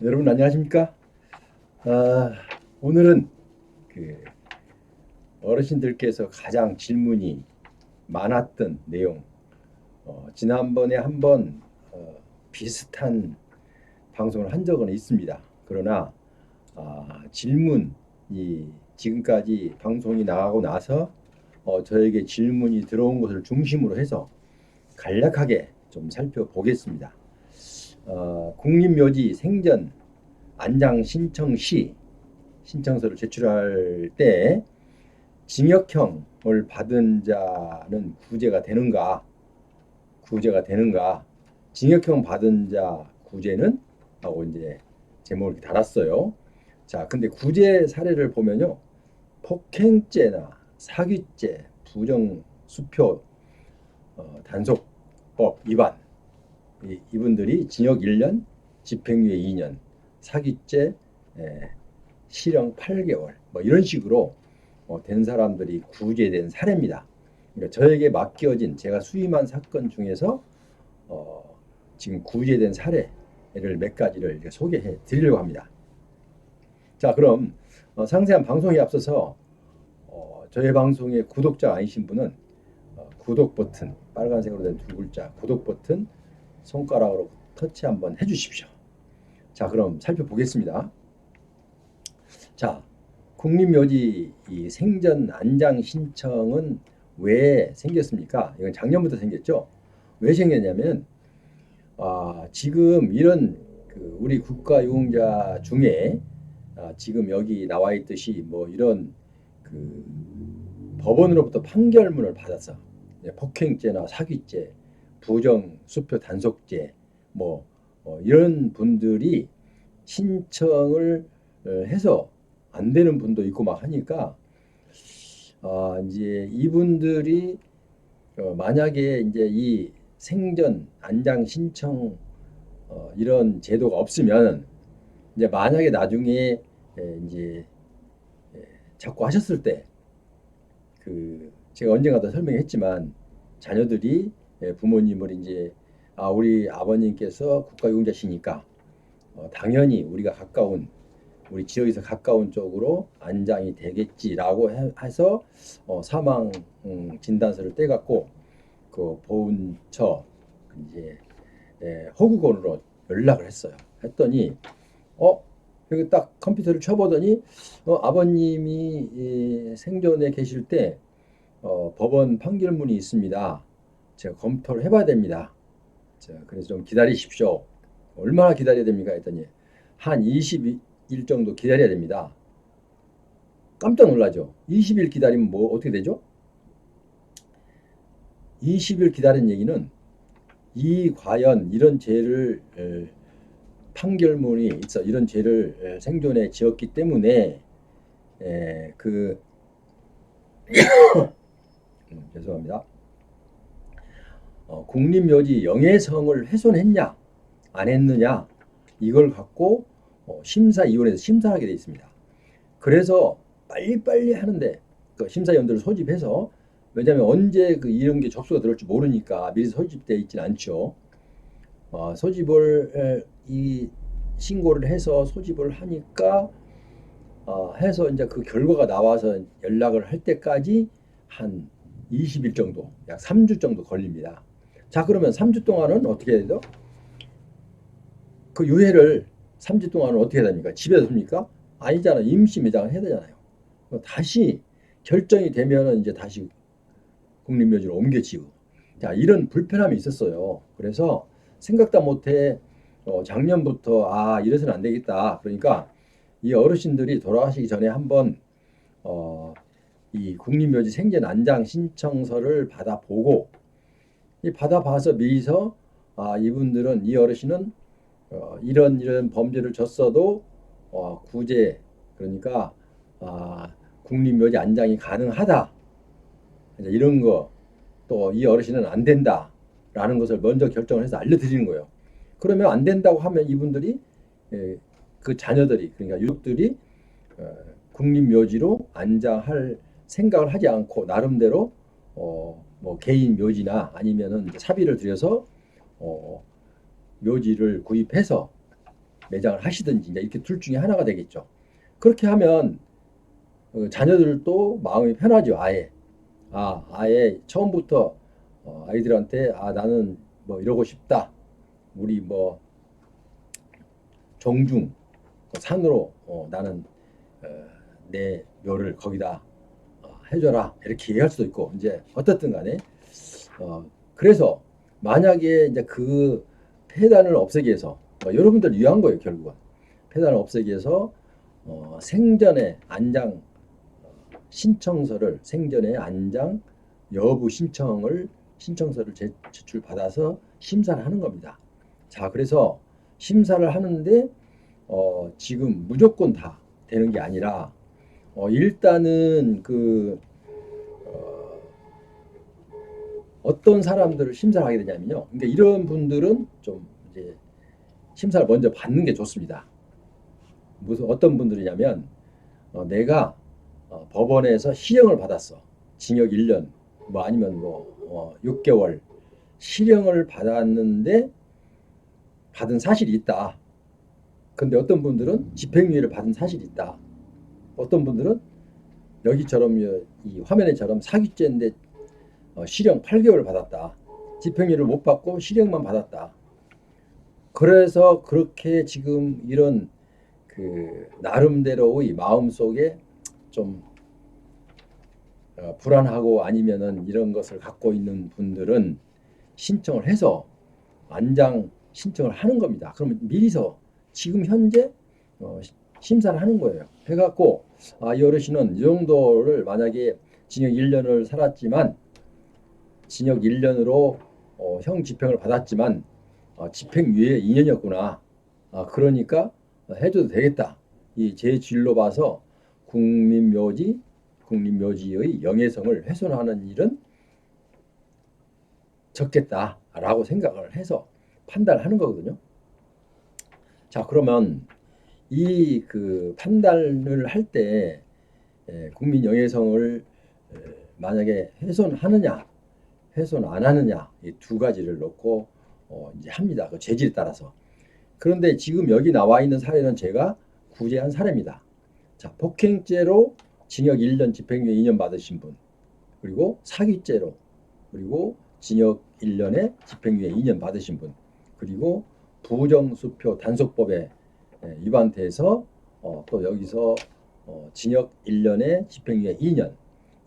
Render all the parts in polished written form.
여러분 안녕하십니까? 아, 오늘은 그 어르신들께서 가장 질문이 많았던 내용, 지난번에 한번 비슷한 방송을 한 적은 있습니다. 그러나 질문이 지금까지 방송이 나가고 나서 저에게 질문이 들어온 것을 중심으로 해서 간략하게 좀 살펴보겠습니다. 국립묘지 생전 안장 신청 시 신청서를 제출할 때 징역형을 받은 자는 구제가 되는가? 구제가 되는가? 징역형 받은 자 구제는? 하고 이제 제목을 이렇게 달았어요. 자, 근데 구제 사례를 보면요. 폭행죄나 사기죄, 부정수표 단속법 위반, 이분들이 징역 1년, 집행유예 2년, 사기죄 실형 8개월 뭐 이런 식으로 된 사람들이 구제된 사례입니다. 그러니까 저에게 맡겨진 제가 수임한 사건 중에서 지금 구제된 사례를 몇 가지를 소개해 드리려고 합니다. 자, 그럼 상세한 방송에 앞서서 저희 방송의 구독자 아니신 분은 구독 버튼, 빨간색으로 된 두 글자 구독 버튼 손가락으로 터치 한번 해주십시오. 자, 그럼 살펴보겠습니다. 자, 국립묘지 이 생전 안장 신청은 왜 생겼습니까? 이건 작년부터 생겼죠. 왜 생겼냐면 지금 이런 우리 국가유공자 중에 지금 여기 나와 있듯이 뭐 이런 그 법원으로부터 판결문을 받아서 폭행죄나 사기죄, 부정 수표 단속죄 뭐 이런 분들이 신청을 해서 안 되는 분도 있고 막 하니까 이제 이분들이 만약에 이제 이 생전 안장 신청 이런 제도가 없으면 이제 만약에 나중에 이제 자꾸 하셨을 때 제가 언젠가도 설명했지만 자녀들이 부모님을 이제 우리 아버님께서 국가유공자시니까 당연히 우리가 가까운 우리 지역에서 가까운 쪽으로 안장이 되겠지라고 해서 사망 진단서를 떼갖고 그 보훈처 이제 호구권으로 연락을 했어요. 했더니 여기 딱 컴퓨터를 쳐보더니 아버님이 생전에 계실 때 법원 판결문이 있습니다. 제가 검토를 해봐야 됩니다. 자, 그래서 좀 기다리십시오. 얼마나 기다려야 됩니까? 했더니 한 20일 정도 기다려야 됩니다. 깜짝 놀라죠. 20일 기다리면 뭐 어떻게 되죠? 20일 기다린 얘기는 과연 이런 죄를 판결문이 있어 이런 죄를 생존에 지었기 때문에 죄송합니다. 국립묘지 영예성을 훼손했냐 안 했느냐 이걸 갖고 심사위원회에서 심사하게 되어 있습니다. 그래서 빨리빨리 하는데 그 심사위원들을 소집해서 왜냐하면 언제 이런 게 접수가 들어올지 모르니까 미리 소집되어 있지는 않죠. 소집을 신고를 해서 소집을 하니까 해서 이제 그 결과가 나와서 연락을 할 때까지 한 20일 정도, 약 3주 정도 걸립니다. 자, 그러면 3주 동안은 어떻게 해야 되죠? 그 유해를 3주 동안은 어떻게 해야 됩니까? 집에서 둡니까? 아니잖아요. 임시 매장을 해야 되잖아요. 다시 결정이 되면은 이제 다시 국립묘지로 옮겨지고. 자, 이런 불편함이 있었어요. 그래서 생각도 못해 작년부터 이래서는 안 되겠다. 그러니까 이 어르신들이 돌아가시기 전에 한번 이 국립묘지 생전 안장 신청서를 받아보고 받아봐서 미리서 이분들은 이 어르신은 이런 범죄를 졌어도 구제 그러니까 국립묘지 안장이 가능하다 이런 거 또 이 어르신은 안 된다라는 것을 먼저 결정을 해서 알려드리는 거예요. 그러면 안 된다고 하면 이분들이 그 자녀들이 그러니까 유족들이 국립묘지로 안장할 생각을 하지 않고 나름대로 뭐 개인 묘지나 아니면은 사비를 들여서 묘지를 구입해서 매장을 하시든지 이제 이렇게 둘 중에 하나가 되겠죠. 그렇게 하면 자녀들도 마음이 편하죠. 아예 처음부터 아이들한테 나는 뭐 이러고 싶다. 우리 뭐 종중 산으로 나는 내 묘를 거기다 해줘라 이렇게 얘기할 수도 있고 이제 어떻든 간에 그래서 만약에 이제 그 폐단을 없애기 위해서 여러분들 위한 거예요. 결국은 폐단을 없애기 위해서 생전에 안장 신청서를 생전에 안장 여부 신청서를 제출받아서 심사를 하는 겁니다. 자, 그래서 심사를 하는데 지금 무조건 다 되는 게 아니라 일단은 어떤 사람들을 심사를 하게 되냐면요. 그러니까 이런 분들은 좀 이제 심사를 먼저 받는 게 좋습니다. 무슨 어떤 분들이냐면 내가 법원에서 실형을 받았어. 징역 1년 뭐 아니면 뭐 6개월 실형을 받았는데 받은 사실이 있다. 근데 어떤 분들은 집행유예를 받은 사실이 있다. 어떤 분들은 여기처럼 이 화면에처럼 사기죄인데 실형 8개월을 받았다. 집행유예를 못 받고 실형만 받았다. 그래서 그렇게 지금 이런 나름대로의 마음속에 좀 불안하고 아니면은 이런 것을 갖고 있는 분들은 신청을 해서 안장 신청을 하는 겁니다. 그러면 미리서 지금 현재 심사를 하는 거예요. 해갖고 이 어르신은 이 정도를 만약에 징역 1년을 살았지만 징역 1년으로 형 집행을 받았지만 집행유예 2년이었구나. 그러니까 해줘도 되겠다. 이 제 진로 봐서 국립묘지의 영예성을 훼손하는 일은 적겠다라고 생각을 해서 판단을 하는 거거든요. 자, 그러면 이 판단을 할 때 국민 영예성을 만약에 훼손하느냐, 훼손 안 하느냐 이 두 가지를 놓고 이제 합니다. 그 재질에 따라서. 그런데 지금 여기 나와 있는 사례는 제가 구제한 사례입니다. 자, 폭행죄로 징역 1년 집행유예 2년 받으신 분, 그리고 사기죄로 그리고 징역 1년에 집행유예 2년 받으신 분, 그리고 부정수표 단속법에 위반돼서 또 여기서 징역 1년에 집행유예 2년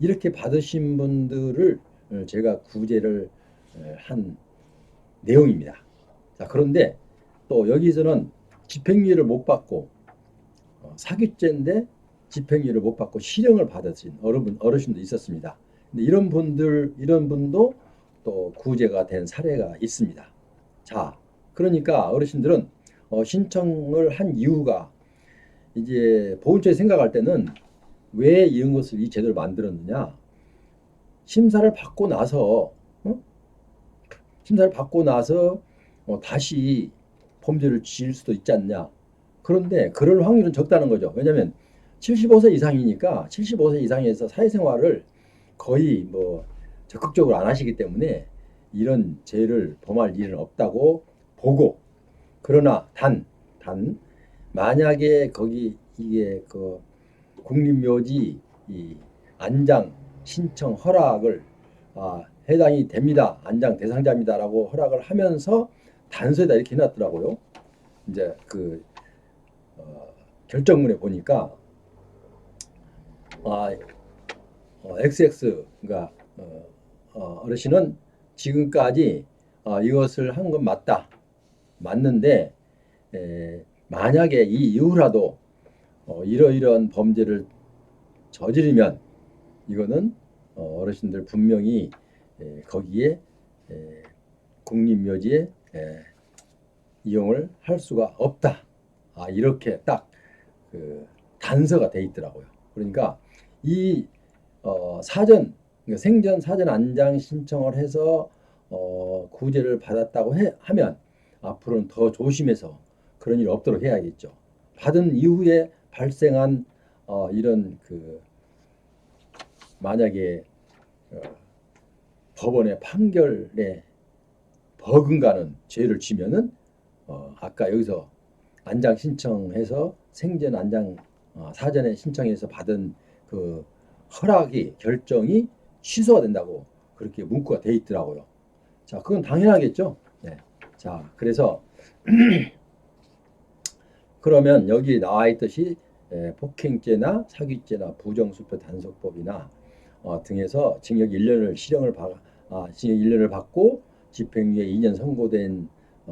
이렇게 받으신 분들을 제가 구제를 한 내용입니다. 자, 그런데 또 여기서는 집행유예를 못 받고 사기죄인데 집행유예를 못 받고 실형을 받으신 어르신도 있었습니다. 근데 이런 분도 또 구제가 된 사례가 있습니다. 자, 그러니까 어르신들은 신청을 한 이유가 이제 보훈처에 생각할 때는 왜 이런 것을 이 제도를 만들었느냐? 심사를 받고 나서 다시 범죄를 지을 수도 있지 않냐? 그런데 그럴 확률은 적다는 거죠. 왜냐하면 75세 이상이니까 75세 이상에서 사회생활을 거의 뭐 적극적으로 안 하시기 때문에 이런 죄를 범할 일은 없다고 보고, 그러나 단 만약에 거기 이게 국립묘지 이 안장 신청 허락을 해당이 됩니다. 안장 대상자입니다라고 허락을 하면서 단서에다 이렇게 해놨더라고요. 이제 결정문에 보니까 XX 그러니까 어르신은 지금까지 이것을 한 건 맞는데 만약에 이 이후라도 이러이러한 범죄를 저지르면 이거는 어르신들 분명히 거기에 국립묘지에 이용을 할 수가 없다. 이렇게 딱 단서가 돼 있더라고요. 그러니까 이 그러니까 생전 사전 안장 신청을 해서 구제를 받았다고 하면 앞으로는 더 조심해서 그런 일이 없도록 해야겠죠. 받은 이후에 발생한 이런 만약에 법원의 판결에 버금가는 죄를 지면은 아까 여기서 안장 신청해서 생전 안장 사전에 신청해서 받은 그 허락이 결정이 취소가 된다고 그렇게 문구가 돼 있더라고요. 자, 그건 당연하겠죠. 네. 자, 그래서 그러면 여기 나와 있듯이 폭행죄나 사기죄나 부정수표 단속법이나 등에서 징역 1년을 징역 1년을 받고 집행유예 2년 선고된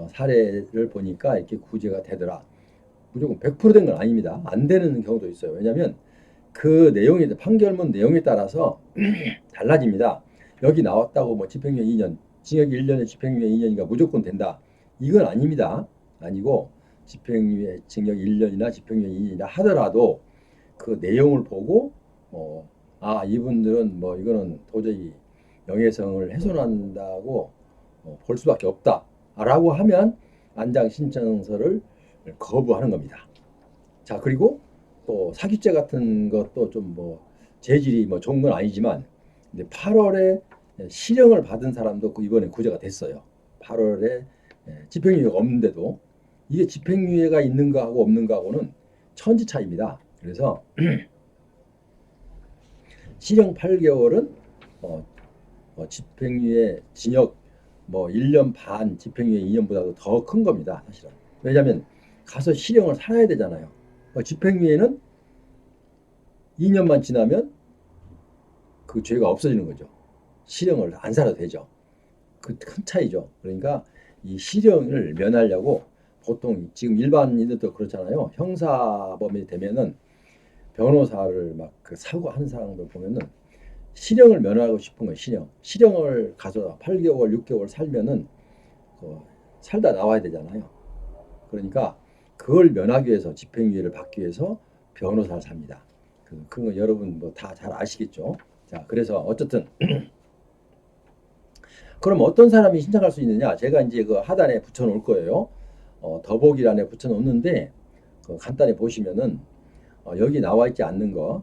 사례를 보니까 이렇게 구제가 되더라. 무조건 100%된 건 아닙니다. 안 되는 경우도 있어요. 왜냐하면 그 내용이 판결문 내용에 따라서 달라집니다. 여기 나왔다고 뭐 집행유예 2년, 징역 1년에 집행유예 2년이니까 무조건 된다. 이건 아닙니다. 아니고 집행유예 징역 1년이나 집행유예 2년이나 하더라도 그 내용을 보고 이분들은 뭐 이거는 도저히 명예성을 훼손한다고 볼 수밖에 없다라고 하면 안장 신청서를 거부하는 겁니다. 자, 그리고 또 사기죄 같은 것도 좀 뭐 재질이 뭐 좋은 건 아니지만 8월에 실형을 받은 사람도 이번에 구제가 됐어요. 8월에 집행유예가 없는데도 이게 집행유예가 있는 거하고 없는 거하고는 천지 차이입니다. 그래서 실형 8개월은 집행유예 징역 뭐 1년 반 집행유예 2년보다도 더 큰 겁니다. 사실은. 왜냐하면 가서 실형을 살아야 되잖아요. 집행유예는 2년만 지나면 그 죄가 없어지는 거죠. 실형을 안 살아도 되죠. 그 큰 차이죠. 그러니까 이 실형을 면하려고 보통 지금 일반인들도 그렇잖아요. 형사범이 되면은 변호사를 막 그 사고하는 사람들 보면은 실형을 면하고 싶은 거예요. 실형을 가서 8개월, 6개월 살면은 살다 나와야 되잖아요. 그러니까 그걸 면하기 위해서 집행유예를 받기 위해서 변호사를 삽니다. 그런 거 여러분 뭐 다 잘 아시겠죠. 자, 그래서 어쨌든 그럼 어떤 사람이 신청할 수 있느냐? 제가 이제 그 하단에 붙여놓을 거예요. 더보기란에 붙여놓는데 간단히 보시면은 여기 나와 있지 않는 거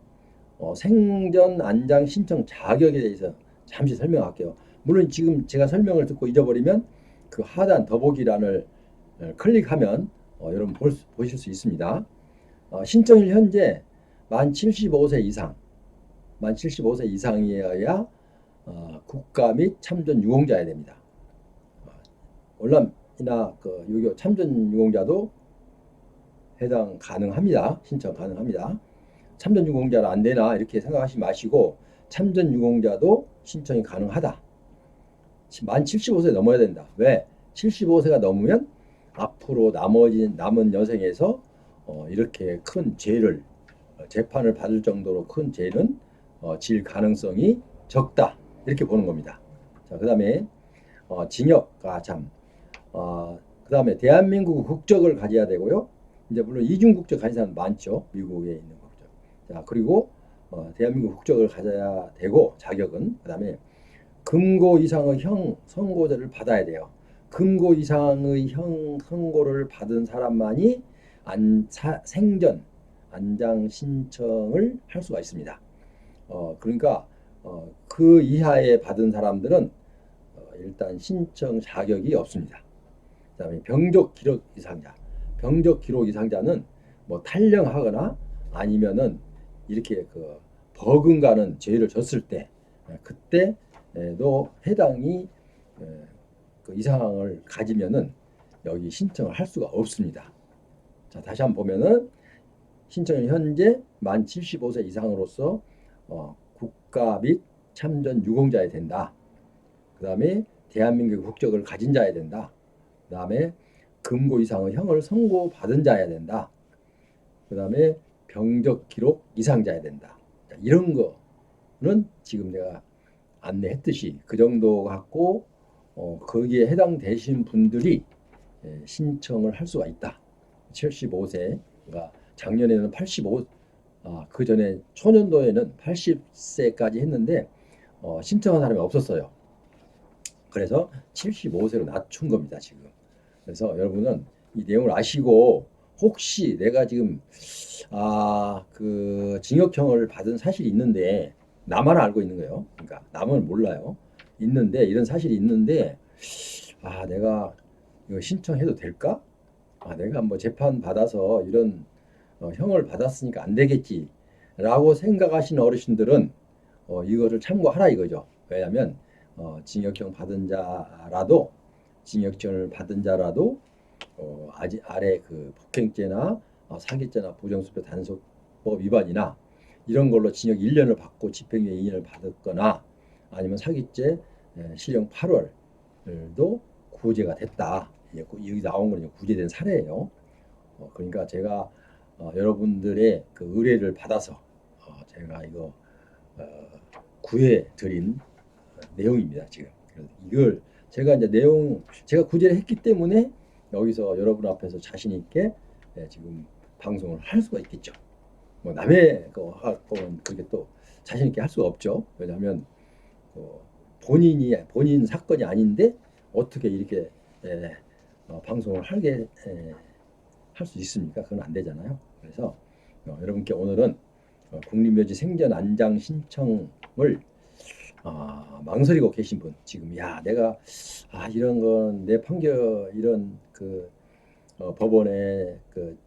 생전 안장 신청 자격에 대해서 잠시 설명할게요. 물론 지금 제가 설명을 듣고 잊어버리면 그 하단 더보기란을 클릭하면 여러분 보실 수 있습니다. 신청일 현재 만 75세 이상, 만 75세 이상이어야 국가 및 참전 유공자여야 됩니다. 월남이나 그 유교 참전 유공자도 해당 가능합니다. 신청 가능합니다. 참전 유공자는 안 되나 이렇게 생각하지 마시고 참전 유공자도 신청이 가능하다. 만 75세 넘어야 된다. 왜? 75세가 넘으면 앞으로 남은 여생에서 이렇게 큰 죄를 재판을 받을 정도로 큰 죄는 질 가능성이 적다. 이렇게 보는 겁니다. 자, 그 다음에 징역, 그 다음에 대한민국 국적을 가져야 되고요. 이제 물론 이중 국적 가진 사람 많죠. 미국에 있는 국적. 자, 그리고 대한민국 국적을 가져야 되고 자격은 그 다음에 금고 이상의 형 선고제를 받아야 돼요. 금고 이상의 형 선고를 받은 사람만이 생전 안장 신청을 할 수가 있습니다. 그러니까 그 이하에 받은 사람들은 일단 신청 자격이 없습니다. 그다음에 병적 기록 이상자. 병적 기록 이상자는 뭐 탈령하거나 아니면은 이렇게 그 버금가는 죄를 졌을 때 그때도 해당이 그 이상을 가지면은 여기 신청을 할 수가 없습니다. 자, 다시 한번 보면은 신청은 현재 만 75세 이상으로서 국가 및 참전 유공자여야 된다. 그 다음에 대한민국 국적을 가진 자여야 된다. 그 다음에 금고 이상의 형을 선고받은 자여야 된다. 그 다음에 병적 기록 이상자여야 된다. 자, 이런 거는 지금 내가 안내했듯이 그 정도 갖고 거기에 해당되신 분들이 신청을 할 수가 있다. 75세가 작년에는 85, 그 전에 초년도에는 80세까지 했는데 신청한 사람이 없었어요. 그래서 75세로 낮춘 겁니다, 지금. 그래서 여러분은 이 내용을 아시고 혹시 내가 지금 그 징역형을 받은 사실이 있는데 나만 알고 있는 거예요. 그러니까 남은 몰라요. 있는데 이런 사실이 있는데 내가 이거 신청해도 될까? 내가 뭐 재판 받아서 이런 형을 받았으니까 안 되겠지라고 생각하시는 어르신들은 이거를 참고하라 이거죠. 왜냐하면 징역형 받은 자라도 징역형을 받은 자라도 아직 아래 그 폭행죄나 사기죄나 부정수표 단속법 위반이나 이런 걸로 징역 1년을 받고 집행유예 2년을 받았거나 아니면 사기죄 실형 8월도 구제가 됐다. 여기 나온 건 구제된 사례예요. 그러니까 제가 여러분들의 그 의뢰를 받아서 제가 이거 구해 드린 내용입니다. 지금 이걸 제가 이제 제가 구제를 했기 때문에 여기서 여러분 앞에서 자신 있게 지금 방송을 할 수가 있겠죠. 뭐 남의 거는 그렇게 또 자신 있게 할 수가 없죠. 왜냐하면 본인 사건이 아닌데 어떻게 이렇게 방송을 할 수 있습니까? 그건 안 되잖아요. 그래서 여러분께 오늘은 국립묘지 생전 안장 신청을 망설이고 계신 분, 지금 내가 이런 건 내 판결 이런 그 법원에 그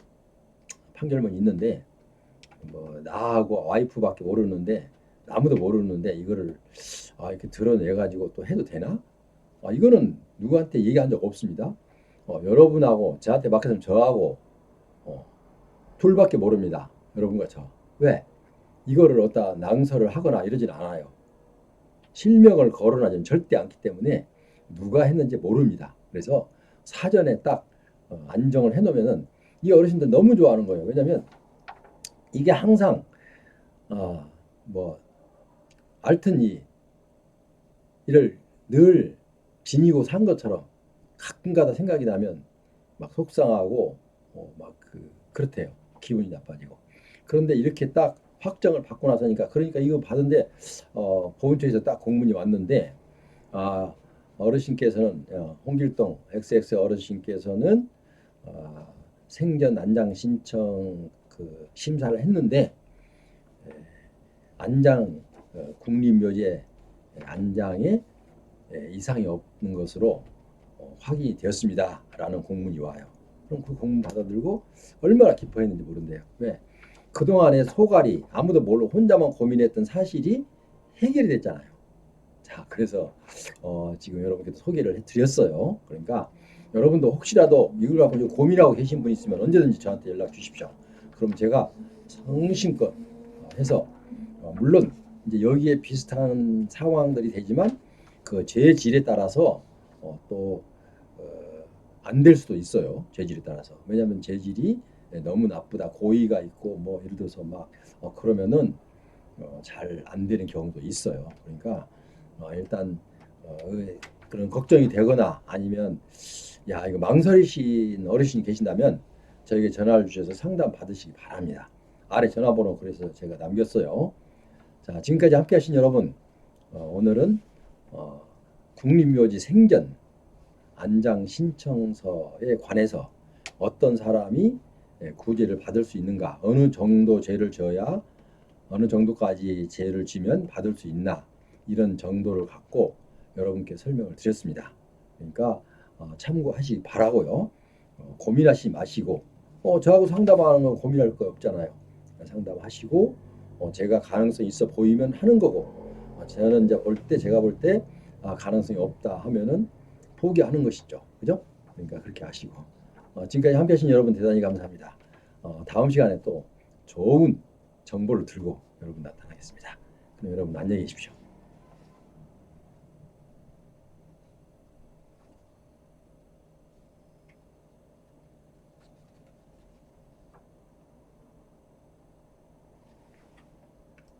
판결문이 있는데 뭐 나하고 와이프밖에 모르는데 아무도 모르는데 이거를 이렇게 드러내 가지고 또 해도 되나? 이거는 누구한테 얘기한 적 없습니다. 여러분하고 저한테 맡겨서 저하고 둘밖에 모릅니다. 여러분과 저. 왜? 이거를 어디다 낭설을 하거나 이러진 않아요. 실명을 거론하지는 절대 않기 때문에 누가 했는지 모릅니다. 그래서 사전에 딱 안정을 해놓으면은 이 어르신들 너무 좋아하는 거예요. 왜냐면 이게 항상 뭐 앓던 이를 늘 지니고 산 것처럼 가끔가다 생각이 나면 막 속상하고 그렇대요. 기분이 나빠지고. 그런데 이렇게 딱 확정을 받고 나서니까 그러니까 이거 받은데 보훈처에서 딱 공문이 왔는데 어르신께서는 홍길동 XX 어르신께서는 생전 안장 신청 그 심사를 했는데 안장 국립묘지에 안장에 이상이 없는 것으로 확인이 되었습니다라는 공문이 와요. 그럼 그 공문 받아들고 얼마나 기뻐했는지 모른대요. 왜? 그동안의 소갈이 아무도 모르고 혼자만 고민했던 사실이 해결이 됐잖아요. 자, 그래서 지금 여러분께 소개를 해드렸어요. 그러니까 여러분도 혹시라도 이걸 갖고 고민하고 계신 분 있으면 언제든지 저한테 연락 주십시오. 그럼 제가 성심껏 해서 물론 이제 여기에 비슷한 상황들이 되지만 그 재질에 따라서 또 안 될 수도 있어요. 재질에 따라서. 왜냐하면 재질이 너무 나쁘다, 고의가 있고 뭐 예를 들어서 막 그러면은 잘 안 되는 경우도 있어요. 그러니까 일단 그런 걱정이 되거나 아니면 이거 망설이신 어르신이 계신다면 저에게 전화를 주셔서 상담 받으시기 바랍니다. 아래 전화번호 그래서 제가 남겼어요. 자, 지금까지 함께하신 여러분, 오늘은 국립묘지 생전 안장 신청서에 관해서 어떤 사람이 구제를 받을 수 있는가, 어느 정도 죄를 져야 어느 정도까지 죄를 지면 받을 수 있나, 이런 정도를 갖고 여러분께 설명을 드렸습니다. 그러니까 참고하시기 바라고요. 고민하지 마시고 저하고 상담하는 건 고민할 거 없잖아요. 상담하시고 제가 가능성이 있어 보이면 하는 거고 저는 이제 제가 볼 때 가능성이 없다 하면은 포기하는 것이죠. 그죠? 그러니까 그렇게 하시고 지금까지 함께 하신 여러분 대단히 감사합니다. 다음 시간에 또 좋은 정보를 들고 여러분 나타나겠습니다. 그럼 여러분 안녕히 계십시오.